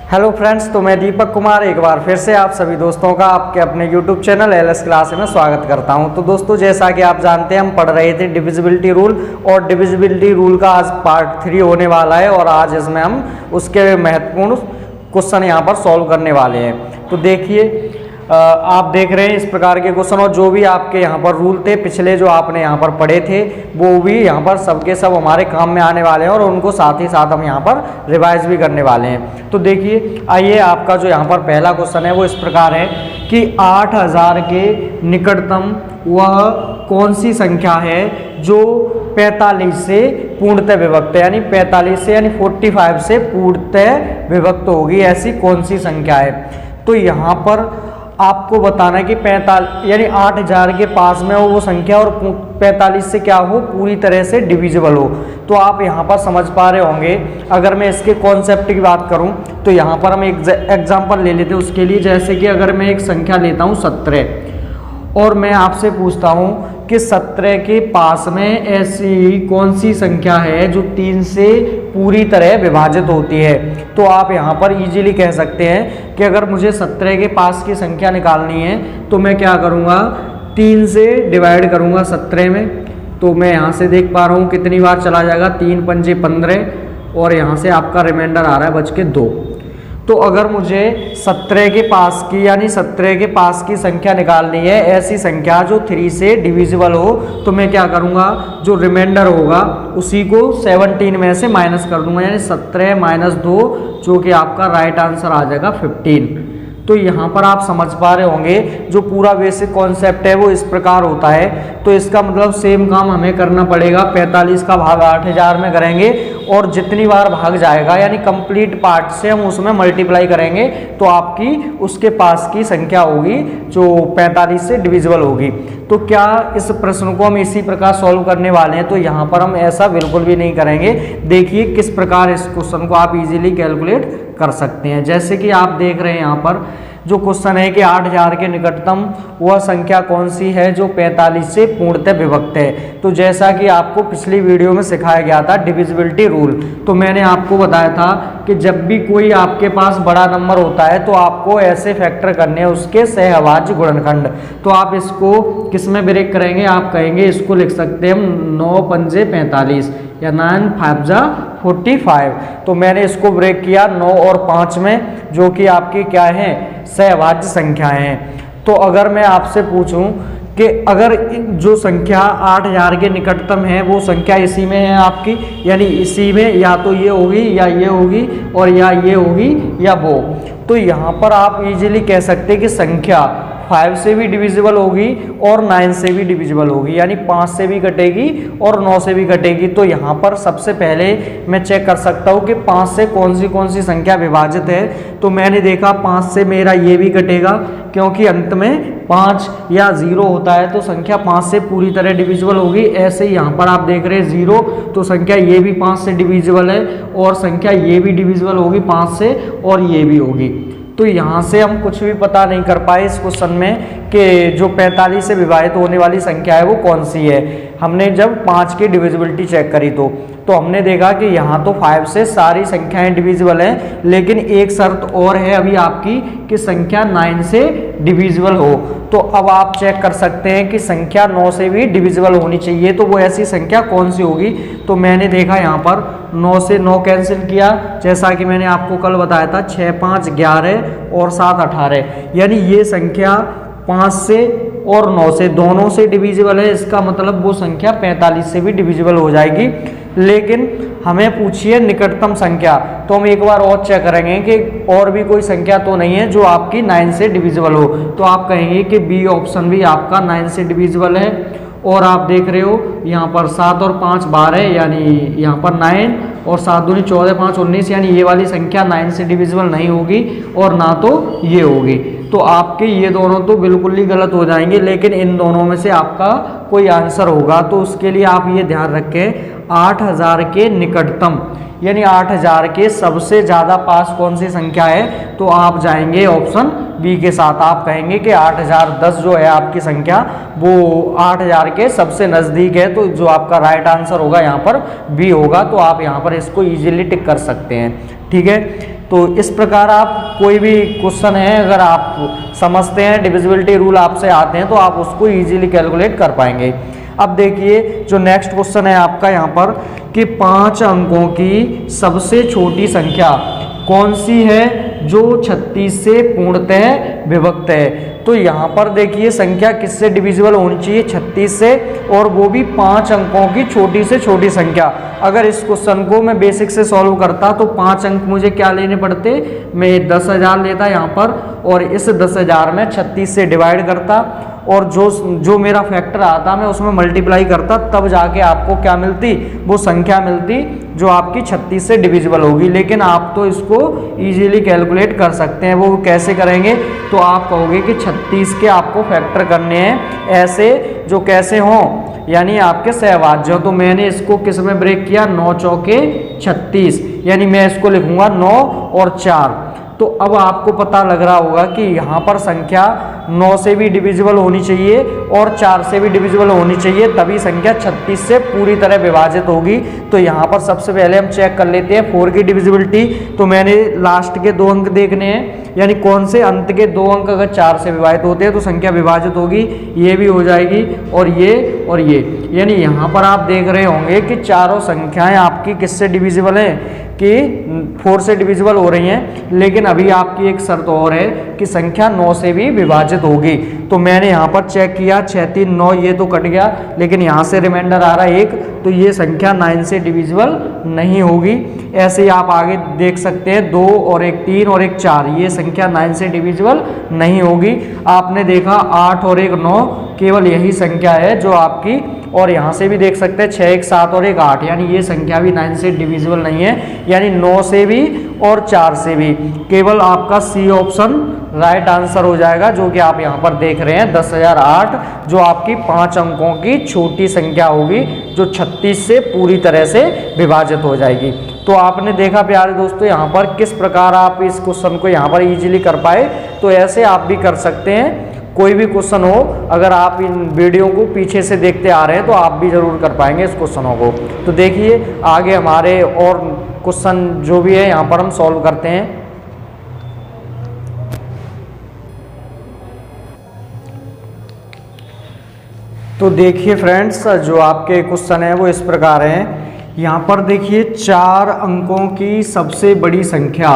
Hello friends, तो मैं दीपक कुमार एक बार फिर से आप सभी दोस्तों का आपके अपने यूट्यूब चैनल एलएस क्लास में स्वागत करता हूं। तो दोस्तों, जैसा कि आप जानते हैं, हम पढ़ रहे थे डिविजिबिलिटी रूल और डिविजिबिलिटी रूल का आज पार्ट 3 होने वाला है और आज इसमें हम उसके महत्वपूर्ण क्वेश्चन यहां पर सॉल्व करने वाले हैं। तो देखिए, आप देख रहे हैं इस प्रकार के क्वेश्चन और जो भी आपके यहाँ पर रूल थे पिछले जो आपने यहाँ पर पढ़े थे वो भी यहाँ पर सबके सब हमारे काम में आने वाले हैं और उनको साथ ही साथ हम यहाँ पर रिवाइज भी करने वाले हैं। तो देखिए, आइए, आपका जो यहाँ पर पहला क्वेश्चन है वो इस प्रकार है कि 8000 के निकटतम वह कौन सी संख्या है जो 45 से पूर्णतः विभक्त है, यानी 45 से यानी 45 से पूर्णतः विभक्त होगी, ऐसी कौन सी संख्या है। तो यहाँ पर आपको बताना है कि 45 यानी 8000 के पास में हो वो संख्या और 45 से क्या हो, पूरी तरह से डिविजिबल हो। तो आप यहाँ पर समझ पा रहे होंगे। अगर मैं इसके कॉन्सेप्ट की बात करूँ तो यहाँ पर हम एक एग्जाम्पल ले लेते हैं उसके लिए। जैसे कि अगर मैं एक संख्या लेता हूँ 17 और मैं आपसे पूछता हूँ कि 17 के पास में ऐसी कौन सी संख्या है जो 3 से पूरी तरह विभाजित होती है। तो आप यहाँ पर इजीली कह सकते हैं कि अगर मुझे 17 के पास की संख्या निकालनी है तो मैं क्या करूँगा, 3 से डिवाइड करूँगा 17 में। तो मैं यहाँ से देख पा रहा हूँ कितनी बार चला जाएगा, 3 पंजे 15 और यहाँ से आपका रिमाइंडर आ रहा है बच के 2। तो अगर मुझे 17 के पास की यानी 17 के पास की संख्या निकालनी है, ऐसी संख्या जो 3 से डिविजिबल हो, तो मैं क्या करूँगा, जो रिमाइंडर होगा उसी को 17 में से माइनस कर दूंगा, यानी 17 - 2 जो कि आपका राइट आंसर आ जाएगा 15। तो यहाँ पर आप समझ पा रहे होंगे जो पूरा बेसिक कॉन्सेप्ट है वो इस प्रकार होता है। तो इसका मतलब सेम काम हमें करना पड़ेगा, 45 का भाग 8000 में करेंगे और जितनी बार भाग जाएगा यानी कंप्लीट पार्ट से हम उसमें मल्टीप्लाई करेंगे तो आपकी उसके पास की संख्या होगी जो 45 से डिविजिबल होगी। तो क्या इस प्रश्न को हम इसी प्रकार सॉल्व करने वाले हैं? तो यहाँ पर हम ऐसा बिल्कुल भी नहीं करेंगे। देखिए किस प्रकार इस क्वेश्चन को आप इजीली कैलकुलेट कर सकते हैं। जैसे कि आप देख रहे हैं यहाँ पर जो क्वेश्चन है कि 8000 के निकटतम वह संख्या कौन सी है जो 45 से पूर्णतः विभक्त है। तो जैसा कि आपको पिछली वीडियो में सिखाया गया था डिविजिबिलिटी रूल, तो मैंने आपको बताया था कि जब भी कोई आपके पास बड़ा नंबर होता है तो आपको ऐसे फैक्टर करने हैं उसके सहअभाज्य गुणनखंड। तो आप इसको किस में ब्रेक करेंगे, आप कहेंगे इसको लिख सकते हैं हम 9 पंजे 45 या 9 5 जा 45। तो मैंने इसको ब्रेक किया 9 और 5 में, जो कि आपकी क्या है, सहअभाज्य संख्याएं हैं। तो अगर मैं आपसे पूछूं कि अगर जो संख्या 8000 के निकटतम है वो संख्या इसी में है आपकी, यानी इसी में या तो ये होगी या ये होगी और या ये होगी या वो, तो यहाँ पर आप इजीली कह सकते हैं कि संख्या 5 से भी डिविजिबल होगी और 9 से भी डिविजिबल होगी, यानी 5 से भी कटेगी और 9 से भी कटेगी। तो यहाँ पर सबसे पहले मैं चेक कर सकता हूँ कि 5 से कौन सी संख्या विभाजित है। तो मैंने देखा 5 से मेरा ये भी कटेगा, क्योंकि अंत में 5 या 0 होता है तो संख्या 5 से पूरी तरह डिविजिबल होगी। ऐसे ही यहाँ पर आप देख रहे हैं 0, तो संख्या ये भी 5 से डिविजिबल है और संख्या ये भी डिविजिबल होगी 5 से और ये भी होगी। तो यहाँ से हम कुछ भी पता नहीं कर पाए इस क्वेश्चन में कि जो 45 से विभाजित होने वाली संख्या है वो कौन सी है। हमने जब 5 की डिविजिबिलिटी चेक करी तो हमने देखा कि यहाँ तो 5 से सारी संख्याएं डिविजिबल हैं, लेकिन एक शर्त और है अभी आपकी कि संख्या 9 से डिविजिबल हो। तो अब आप चेक कर सकते हैं कि संख्या 9 से भी डिविजिबल होनी चाहिए, तो वो ऐसी संख्या कौन सी होगी। तो मैंने देखा यहाँ पर 9 से 9 कैंसिल किया, जैसा कि मैंने आपको कल बताया था 6 5 11 और 7 18, यानी ये संख्या 5 से और 9 से दोनों से डिविजिबल है। इसका मतलब वो संख्या 45 से भी डिविजिबल हो जाएगी। लेकिन हमें पूछिए निकटतम संख्या, तो हम एक बार और चेक करेंगे कि और भी कोई संख्या तो नहीं है जो आपकी 9 से डिविजिबल हो। तो आप कहेंगे कि बी ऑप्शन भी आपका 9 से डिविजिबल है। और आप देख रहे हो यहाँ पर 7 और 5 12, यानी यहाँ पर 9 और 7 दूनी 14 5 19, यानी ये वाली संख्या 9 से डिविजिबल नहीं होगी और ना तो ये होगी। तो आपके ये दोनों तो बिल्कुल ही गलत हो जाएंगे, लेकिन इन दोनों में से आपका कोई आंसर होगा। तो उसके लिए आप ये ध्यान रखें 8000 के निकटतम, यानी 8000 के सबसे ज़्यादा पास कौन सी संख्या है, तो आप जाएंगे ऑप्शन बी के साथ। आप कहेंगे कि 8010 जो है आपकी संख्या वो 8000 के सबसे नज़दीक है, तो जो आपका राइट आंसर होगा यहाँ पर बी होगा। तो आप यहाँ पर इसको ईजिली टिक कर सकते हैं, ठीक है। तो इस प्रकार आप कोई भी क्वेश्चन है अगर आप समझते हैं, डिविजिबिलिटी रूल आपसे आते हैं, तो आप उसको ईजिली कैलकुलेट कर पाएंगे। अब देखिए जो नेक्स्ट क्वेश्चन है आपका यहाँ पर कि 5 अंकों की सबसे छोटी संख्या कौन सी है जो 36 से पूर्णतः विभक्त है। तो यहाँ पर देखिए संख्या किससे डिविजिबल होनी चाहिए, 36 से, और वो भी 5 अंकों की छोटी से छोटी संख्या। अगर इस क्वेश्चन को मैं बेसिक से सॉल्व करता तो 5 अंक मुझे क्या लेने पड़ते, मैं 10,000 लेता यहाँ पर, और इस 10,000 में 36 से डिवाइड करता, और जो मेरा फैक्टर आता मैं उसमें मल्टीप्लाई करता, तब जाके आपको क्या मिलती, वो संख्या मिलती जो आपकी 36 से डिविजिबल होगी। लेकिन आप तो इसको इजीली कैलकुलेट कर सकते हैं। वो कैसे करेंगे, तो आप कहोगे कि 36 के आपको फैक्टर करने हैं ऐसे जो कैसे हों, यानी आपके सहभाज्य हो। तो मैंने इसको किस में ब्रेक किया, 9 चौके 36, यानी मैं इसको लिखूंगा 9 और 4। तो अब आपको पता लग रहा होगा कि यहाँ पर संख्या 9 से भी डिविजिबल होनी चाहिए और 4 से भी डिविजिबल होनी चाहिए, तभी संख्या 36 से पूरी तरह विभाजित होगी। तो यहाँ पर सबसे पहले हम चेक कर लेते हैं 4 की डिविजिबिलिटी। तो मैंने लास्ट के 2 अंक देखने हैं, यानी कौन से अंत के 2 अंक अगर 4 से विभाजित होते हैं तो संख्या विभाजित होगी, ये भी हो जाएगी और ये। यानी यहाँ पर आप देख रहे होंगे कि चारों संख्याएं आपकी किससे डिविजिबल हैं, कि 4 से डिविजिबल हो रही हैं। लेकिन अभी आपकी एक शर्त और है कि संख्या 9 से भी विभाजित होगी। तो मैंने यहाँ पर चेक किया 6 3 9, ये तो कट गया, लेकिन यहाँ से रिमाइंडर आ रहा है 1, तो ये संख्या 9 से डिविजिबल नहीं होगी। ऐसे ही आप आगे देख सकते हैं 2 और 1 3 और 1 4, ये संख्या 9 से डिविजिबल नहीं होगी। आपने देखा 8 और 1 9, केवल यही संख्या है जो आपकी, और यहाँ से भी देख सकते हैं 6 1 7 और 1 8, यानी ये संख्या भी 9 से डिविजिबल नहीं है। यानी 9 से भी और 4 से भी, केवल आपका सी ऑप्शन राइट आंसर हो जाएगा, जो कि आप यहाँ पर देख रहे हैं 10,008, जो आपकी 5 अंकों की छोटी संख्या होगी, जो 36 से पूरी तरह से विभाजित हो जाएगी। तो आपने देखा प्यारे दोस्तों यहाँ पर किस प्रकार आप इस क्वेश्चन को यहाँ पर इजीली कर पाए। तो ऐसे आप भी कर सकते हैं, कोई भी क्वेश्चन हो, अगर आप इन वीडियो को पीछे से देखते आ रहे हैं तो आप भी जरूर कर पाएंगे इस क्वेश्चनों को। तो देखिए आगे हमारे और क्वेश्चन जो भी है यहाँ पर हम सॉल्व करते हैं। तो देखिए फ्रेंड्स, जो आपके क्वेश्चन है वो इस प्रकार हैं। यहाँ पर देखिए 4 अंकों की सबसे बड़ी संख्या,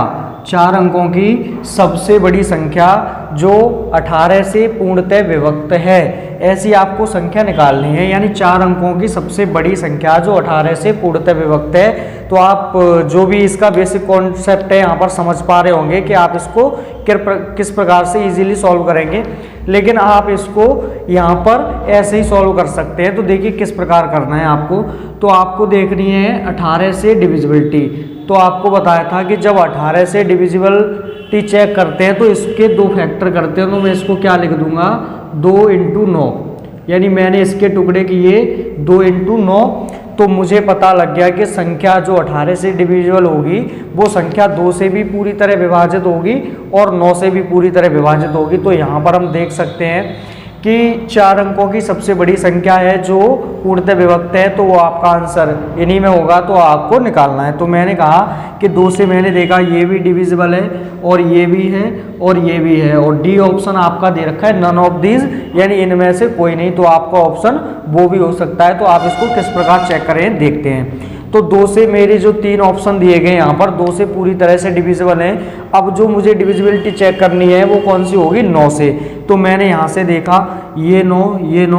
4 अंकों की सबसे बड़ी संख्या जो 18 से पूर्णतः विभक्त है, ऐसी आपको संख्या निकालनी है। यानी 4 अंकों की सबसे बड़ी संख्या जो 18 से पूर्णतः विभक्त है। तो आप जो भी इसका बेसिक कॉन्सेप्ट है यहाँ पर समझ पा रहे होंगे कि आप इसको किस प्रकार से इजीली सॉल्व करेंगे, लेकिन आप इसको यहाँ पर ऐसे ही सॉल्व कर सकते हैं। तो देखिए किस प्रकार करना है आपको। तो आपको देखनी है 18 से डिविजिबिलिटी। तो आपको बताया था कि जब 18 से डिविजिबिलिटी चेक करते हैं तो इसके 2 फैक्टर करते हैं। तो मैं इसको क्या लिख दूंगा, 2 × 9, यानी मैंने इसके टुकड़े किए 2 × 9। तो मुझे पता लग गया कि संख्या जो 18 से डिविजिबल होगी वो संख्या 2 से भी पूरी तरह विभाजित होगी और 9 से भी पूरी तरह विभाजित होगी। तो यहाँ पर हम देख सकते हैं कि 4 अंकों की सबसे बड़ी संख्या है जो पूर्णतः विभक्त है, तो वो आपका आंसर इन्हीं में होगा। तो आपको निकालना है। तो मैंने कहा कि 2 से मैंने देखा ये भी डिविजिबल है और ये भी है और ये भी है, और डी ऑप्शन आपका दे रखा है नन ऑफ दीज, यानी इनमें से कोई नहीं। तो आपका ऑप्शन वो भी हो सकता है। तो आप इसको किस प्रकार चेक करें देखते हैं। तो 2 से मेरे जो 3 ऑप्शन दिए गए यहाँ पर 2 से पूरी तरह से डिविजिबल हैं। अब जो मुझे डिविजिबिलिटी चेक करनी है वो कौन सी होगी, 9 से। तो मैंने यहाँ से देखा ये 9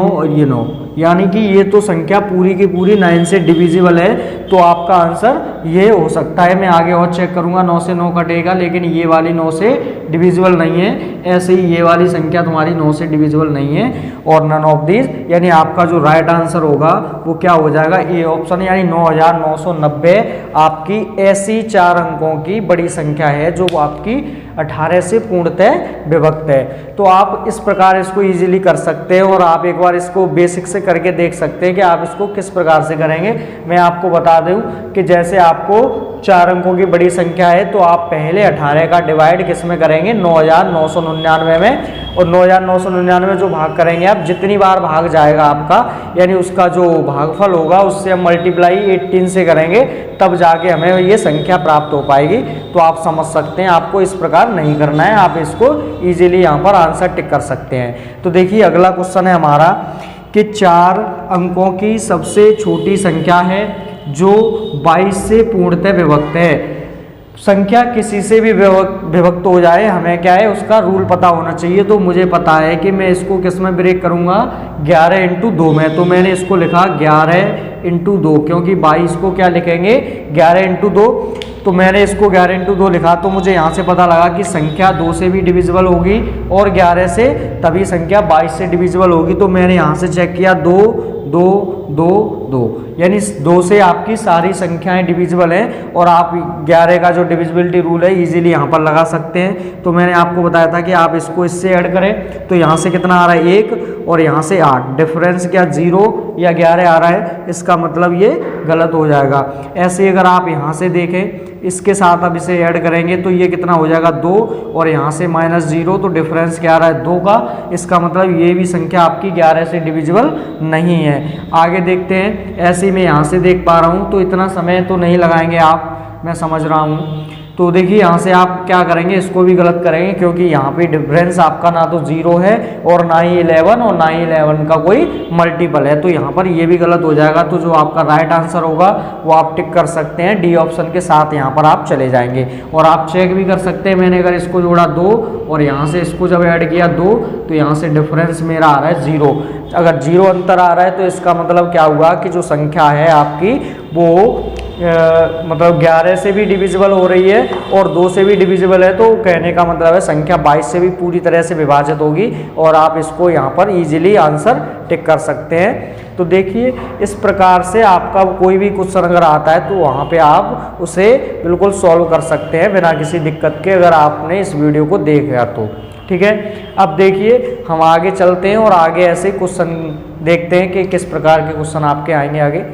और ये 9, यानी कि ये तो संख्या पूरी की पूरी 9 से डिविजिबल है। तो आपका आंसर ये हो सकता है। मैं आगे और चेक करूँगा, 9 से 9 कटेगा, लेकिन ये वाली 9 से डिविजिबल नहीं है। ऐसे ही ये वाली संख्या तुम्हारी 9 से डिविजिबल नहीं है और नन ऑफ दीज, यानी आपका जो राइट आंसर होगा वो क्या हो जाएगा, ए ऑप्शन, यानी 9,990 आपकी ऐसी 4 अंकों की बड़ी संख्या है जो आपकी 18 से पूर्णतः विभक्त है। तो आप इस प्रकार इसको इजीली कर सकते हैं और आप एक बार इसको बेसिक से करके देख सकते हैं कि आप इसको किस प्रकार से करेंगे। मैं आपको बता दूं कि जैसे आपको 4 अंकों की बड़ी संख्या है तो आप पहले 18 का डिवाइड किस में करेंगे, 9999 में, और 9999 जो भाग करेंगे आप, जितनी बार भाग जाएगा आपका यानी उसका जो भागफल होगा उससे हम मल्टीप्लाई 18 से करेंगे, तब जाके हमें ये संख्या प्राप्त हो पाएगी। तो आप समझ सकते हैं आपको इस प्रकार नहीं करना है, आप इसको इजीली यहाँ पर आंसर टिक कर सकते हैं। तो देखिए अगला क्वेश्चन है हमारा कि 4 अंकों की सबसे छोटी संख्या है जो 22 से पूर्णतः विभक्त है। संख्या किसी से भी विभक्त हो जाए, हमें क्या है उसका रूल पता होना चाहिए। तो मुझे पता है कि मैं इसको किस में ब्रेक करूंगा, 11 × 2 में। तो मैंने इसको लिखा 11 × 2, क्योंकि 22 को क्या लिखेंगे 11 × 2। तो मैंने इसको 11 × 2 लिखा, तो मुझे यहाँ से पता लगा कि संख्या 2 से भी डिविजिबल होगी और 11 से, तभी संख्या 22 से डिविजिबल होगी। तो मैंने यहाँ से चेक किया 2 2 2 2, यानी 2 से आपकी सारी संख्याएं डिविजिबल हैं और आप 11 का जो डिविजिबिलिटी रूल है इजीली यहाँ पर लगा सकते हैं। तो मैंने आपको बताया था कि आप इसको इससे ऐड करें तो यहाँ से कितना आ रहा है 1 और यहाँ से 8, डिफरेंस क्या 0 या 11 आ रहा है, इसका मतलब ये गलत हो जाएगा। ऐसे अगर आप यहाँ से देखें इसके साथ अब इसे ऐड करेंगे तो ये कितना हो जाएगा 2 और यहाँ से -0, तो डिफरेंस क्या आ रहा है 2 का, इसका मतलब ये भी संख्या आपकी 11 से डिविजिबल नहीं है। आगे देखते हैं, ऐसे ही मैं यहाँ से देख पा रहा हूँ, तो इतना समय तो नहीं लगाएंगे आप, मैं समझ रहा हूँ। तो देखिए यहाँ से आप क्या करेंगे, इसको भी गलत करेंगे क्योंकि यहाँ पे डिफरेंस आपका ना तो 0 है और ना ही 11 और ना ही 11 का कोई मल्टीपल है, तो यहाँ पर ये भी गलत हो जाएगा। तो जो आपका राइट आंसर होगा वो आप टिक कर सकते हैं, डी ऑप्शन के साथ यहाँ पर आप चले जाएंगे। और आप चेक भी कर सकते हैं, मैंने अगर इसको जोड़ा 2 और यहाँ से इसको जब ऐड किया 2, तो यहाँ से डिफरेंस मेरा आ रहा है 0। अगर 0 अंतर आ रहा है तो इसका मतलब क्या हुआ कि जो संख्या है आपकी वो मतलब 11 से भी डिविजिबल हो रही है और 2 से भी डिविजिबल है। तो कहने का मतलब है संख्या 22 से भी पूरी तरह से विभाजित होगी और आप इसको यहाँ पर इजीली आंसर टिक कर सकते हैं। तो देखिए इस प्रकार से आपका कोई भी क्वेश्चन अगर आता है तो वहाँ पे आप उसे बिल्कुल सॉल्व कर सकते हैं बिना किसी दिक्कत के, अगर आपने इस वीडियो को देखा तो। ठीक है, अब देखिए हम आगे चलते हैं और आगे ऐसे क्वेश्चन देखते हैं कि किस प्रकार के क्वेश्चन आपके आएंगे आगे।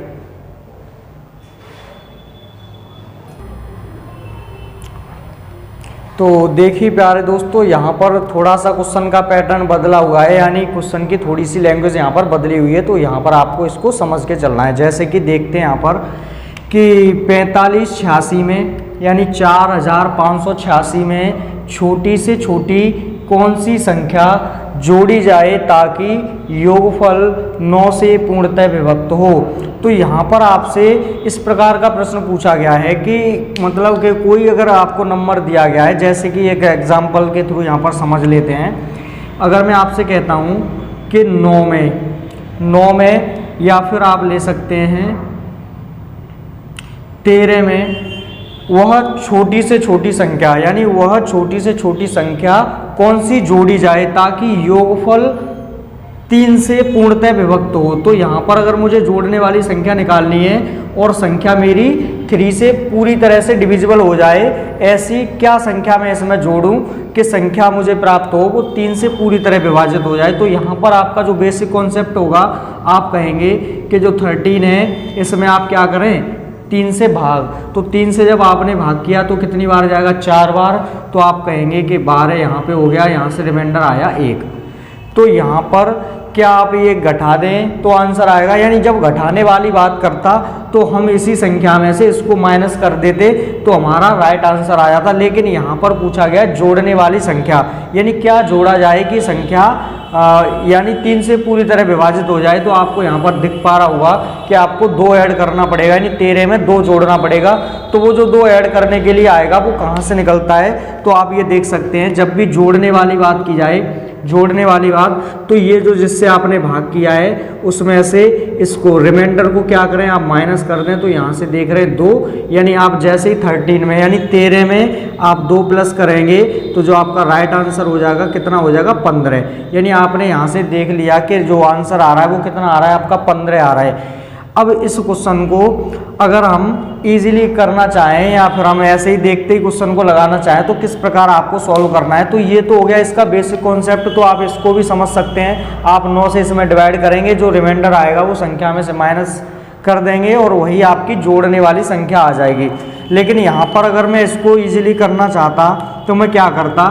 तो देखिए प्यारे दोस्तों, यहाँ पर थोड़ा सा क्वेश्चन का पैटर्न बदला हुआ है, यानी क्वेश्चन की थोड़ी सी लैंग्वेज यहाँ पर बदली हुई है। तो यहाँ पर आपको इसको समझ के चलना है। जैसे कि देखते हैं यहाँ पर कि 4586 में यानी 4586 में छोटी से छोटी कौन सी संख्या जोड़ी जाए ताकि योगफल 9 से पूर्णतः विभक्त हो। तो यहाँ पर आपसे इस प्रकार का प्रश्न पूछा गया है कि मतलब कि कोई अगर आपको नंबर दिया गया है, जैसे कि एक एग्जाम्पल के थ्रू यहाँ पर समझ लेते हैं। अगर मैं आपसे कहता हूँ कि 9 में या फिर आप ले सकते हैं 13 में, वह छोटी से छोटी संख्या यानी वह छोटी से छोटी संख्या कौन सी जोड़ी जाए ताकि योगफल 3 से पूर्णतः विभक्त हो। तो यहाँ पर अगर मुझे जोड़ने वाली संख्या निकालनी है और संख्या मेरी 3 से पूरी तरह से डिविजिबल हो जाए, ऐसी क्या संख्या मैं इसमें जोड़ूं कि संख्या मुझे प्राप्त हो वो 3 से पूरी तरह विभाजित हो जाए। तो यहाँ पर आपका जो बेसिक कॉन्सेप्ट होगा, आप कहेंगे कि जो 13 है इसमें आप क्या करें 3 से भाग। तो 3 से जब आपने भाग किया तो कितनी बार जाएगा 4 बार। तो आप कहेंगे कि 12 यहाँ पे हो गया, यहाँ से रिमाइंडर आया 1। तो यहाँ पर क्या आप ये घटा दें तो आंसर आएगा, यानी जब घटाने वाली बात करता तो हम इसी संख्या में से इसको माइनस कर देते तो हमारा राइट आंसर आ जाता। लेकिन यहाँ पर पूछा गया जोड़ने वाली संख्या, यानी क्या जोड़ा जाए कि संख्या यानी 3 से पूरी तरह विभाजित हो जाए। तो आपको यहाँ पर दिख पा रहा होगा कि आपको 2 ऐड करना पड़ेगा, यानी 13 में 2 जोड़ना पड़ेगा। तो वो जो 2 ऐड करने के लिए आएगा वो कहाँ से निकलता है, तो आप ये देख सकते हैं जब भी जोड़ने वाली बात की जाए, जोड़ने वाली बात, तो ये जो जिससे आपने भाग किया है उसमें से इसको रिमाइंडर को क्या करें आप माइनस कर दें। तो यहाँ से देख रहे हैं 2, यानी आप जैसे ही 13 में यानी 13 में आप 2 प्लस करेंगे तो जो आपका राइट आंसर हो जाएगा कितना हो जाएगा 15। यानी आपने यहाँ से देख लिया कि जो आंसर आ रहा है वो कितना आ रहा है आपका 15 आ रहा है। अब इस क्वेश्चन को अगर हम इजीली करना चाहें या फिर हम ऐसे ही देखते ही क्वेश्चन को लगाना चाहें तो किस प्रकार आपको सॉल्व करना है। तो ये तो हो गया इसका बेसिक कॉन्सेप्ट, तो आप इसको भी समझ सकते हैं। आप 9 से इसमें डिवाइड करेंगे, जो रिमाइंडर आएगा वो संख्या में से माइनस कर देंगे और वही आपकी जोड़ने वाली संख्या आ जाएगी। लेकिन यहाँ पर अगर मैं इसको इजीली करना चाहता तो मैं क्या करता,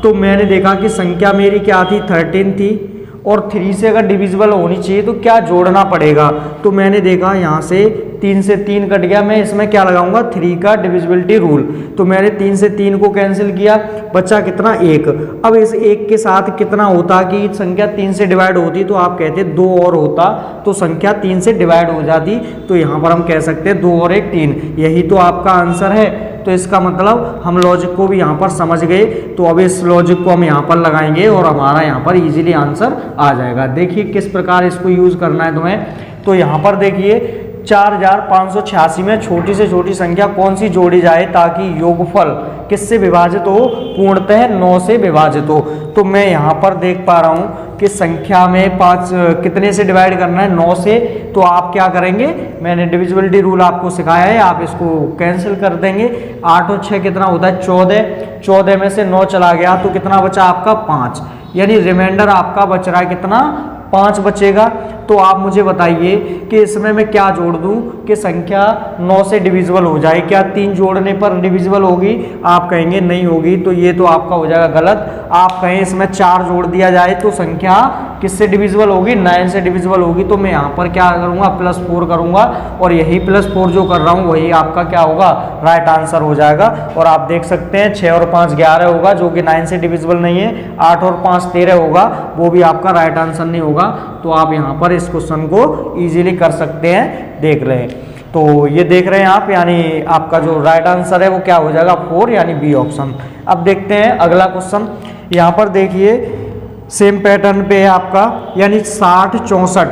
तो मैंने देखा कि संख्या मेरी क्या थी, 13 थी और 3 से अगर डिविजिबल होनी चाहिए तो क्या जोड़ना पड़ेगा। तो मैंने देखा यहाँ से 3 से 3 कट गया, मैं इसमें क्या लगाऊंगा, 3 का डिविजिबिलिटी रूल। तो मैंने 3 से 3 को कैंसिल किया, बचा कितना, 1। अब इस 1 के साथ कितना होता कि संख्या 3 से डिवाइड होती, तो आप कहते 2 और होता तो संख्या 3 से डिवाइड हो जाती। तो यहाँ पर हम कह सकते हैं 2 और 1 3, यही तो आपका आंसर है। तो इसका मतलब हम लॉजिक को भी यहाँ पर समझ गए। तो अब इस लॉजिक को हम यहाँ पर लगाएंगे और हमारा यहाँ पर इजीली आंसर आ जाएगा। देखिए किस प्रकार इसको यूज करना है तुम्हें। तो यहाँ पर देखिए 4586 में छोटी से छोटी संख्या कौन सी जोड़ी जाए ताकि योगफल किससे विभाजित हो, पूर्णतः 9 से विभाजित हो। तो मैं यहाँ पर देख पा रहा हूँ कि संख्या में 5 कितने से डिवाइड करना है, 9 से। तो आप क्या करेंगे, मैंने डिविजिबिलिटी रूल आपको सिखाया है, आप इसको कैंसिल कर देंगे। 8 और 6 कितना होता है, 14। 14 में से 9 चला गया तो कितना बचा आपका, 5। यानी रिमाइंडर आपका बच रहा है कितना, 5 बचेगा। तो आप मुझे बताइए कि इसमें मैं क्या जोड़ दूं कि संख्या 9 से डिविजिबल हो जाए। क्या 3 जोड़ने पर डिविजिबल होगी, आप कहेंगे नहीं होगी, तो ये तो आपका हो जाएगा गलत। आप कहें इसमें 4 जोड़ दिया जाए तो संख्या किससे डिविजिबल होगी, 9 से डिविजिबल होगी। तो मैं यहाँ पर क्या करूँगा, +4 करूँगा और यही +4 जो कर रहा हूँ वही आपका क्या होगा, राइट आंसर हो जाएगा। और आप देख सकते हैं 6 और 5 11 होगा जो कि 9 से डिविजिबल नहीं है। 8 और 5 13 होगा, वो भी आपका राइट आंसर नहीं होगा। तो आप यहाँ पर इस क्वेश्चन को इजीली कर सकते हैं, देख रहे हैं। तो ये देख रहे हैं आप, यानी आपका जो राइट आंसर है वो क्या हो जाएगा, 4, यानी बी ऑप्शन। अब देखते हैं अगला क्वेश्चन। यहाँ पर देखिए सेम पैटर्न पे है आपका, यानी 60 64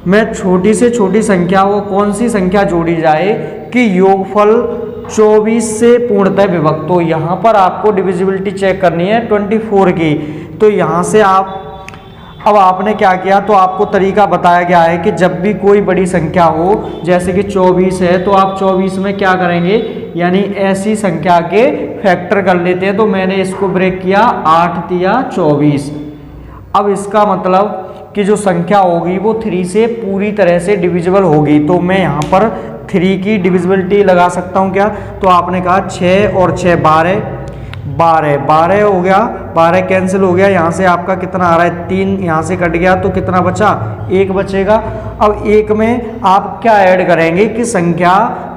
में छोटी से छोटी संख्या वो कौन सी संख्या जोड़ी जाए कि योगफल 24 से पूर्णतः विभक्त हो। यहाँ पर आपको डिविजिबिलिटी चेक करनी है 24 की। तो यहाँ से आप, अब आपने क्या किया, तो आपको तरीका बताया गया है कि जब भी कोई बड़ी संख्या हो, जैसे कि 24 है, तो आप 24 में क्या करेंगे, यानी ऐसी संख्या के फैक्टर कर लेते हैं। तो मैंने इसको ब्रेक किया, 8 तिया 24। अब इसका मतलब कि जो संख्या होगी वो 3 से पूरी तरह से डिविजिबल होगी। तो मैं यहाँ पर 3 की डिविजिबिलिटी लगा सकता हूँ क्या। तो आपने कहा 6 और 6 12 12 हो गया, 12 कैंसिल हो गया। यहाँ से आपका कितना आ रहा है, 3 यहाँ से कट गया तो कितना बचा, 1 बचेगा। अब 1 में आप क्या ऐड करेंगे कि संख्या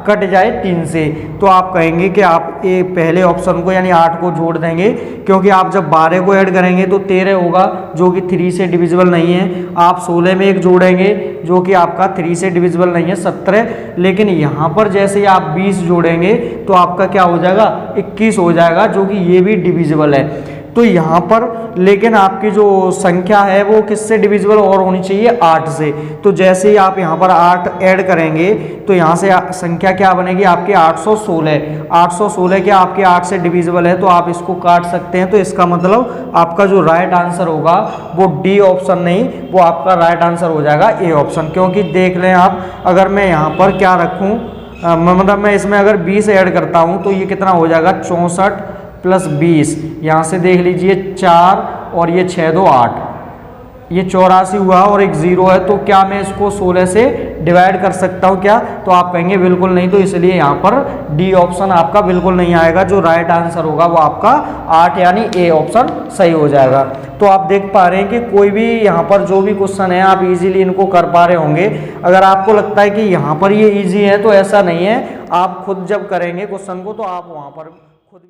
कट जाए 3 से। तो आप कहेंगे कि आप पहले ऑप्शन को यानी 8 को जोड़ देंगे, क्योंकि आप जब 12 को ऐड करेंगे तो 13 होगा जो कि 3 से डिविजिबल नहीं है। आप 16 में 1 जोड़ेंगे जो कि आपका 3 से डिविजिबल नहीं है, 17। लेकिन यहाँ पर जैसे ही आप 20 जोड़ेंगे तो आपका क्या हो जाएगा, 21 हो जाएगा, जो कि ये भी डिविजिबल है। तो यहाँ पर लेकिन आपकी जो संख्या है वो किससे डिविजिबल और होनी चाहिए, 8 से। तो जैसे ही आप यहाँ पर 8 ऐड करेंगे तो यहाँ से संख्या क्या बनेगी आपकी, 816। 816 क्या आपके 8 से डिविजिबल है, तो आप इसको काट सकते हैं। तो इसका मतलब आपका जो राइट आंसर होगा वो डी ऑप्शन नहीं, वो आपका राइट आंसर हो जाएगा ए ऑप्शन। क्योंकि देख लें आप, अगर मैं यहाँ पर क्या रखूँ, मतलब मैं इसमें अगर 20 ऐड करता हूँ तो ये कितना हो जाएगा, 64 + 20। यहाँ से देख लीजिए 4 और ये 6 2 8, ये 84 हुआ और एक 0 है। तो क्या मैं इसको 16 से डिवाइड कर सकता हूँ क्या, तो आप कहेंगे बिल्कुल नहीं। तो इसलिए यहाँ पर डी ऑप्शन आपका बिल्कुल नहीं आएगा। जो राइट आंसर होगा वो आपका 8 यानी ए ऑप्शन सही हो जाएगा। तो आप देख पा रहे हैं कि कोई भी यहाँ पर जो भी क्वेश्चन है आप इजीली इनको कर पा रहे होंगे। अगर आपको लगता है कि यहाँ पर ये ईजी है तो ऐसा नहीं है, आप खुद जब करेंगे क्वेश्चन को तो आप वहाँ पर खुद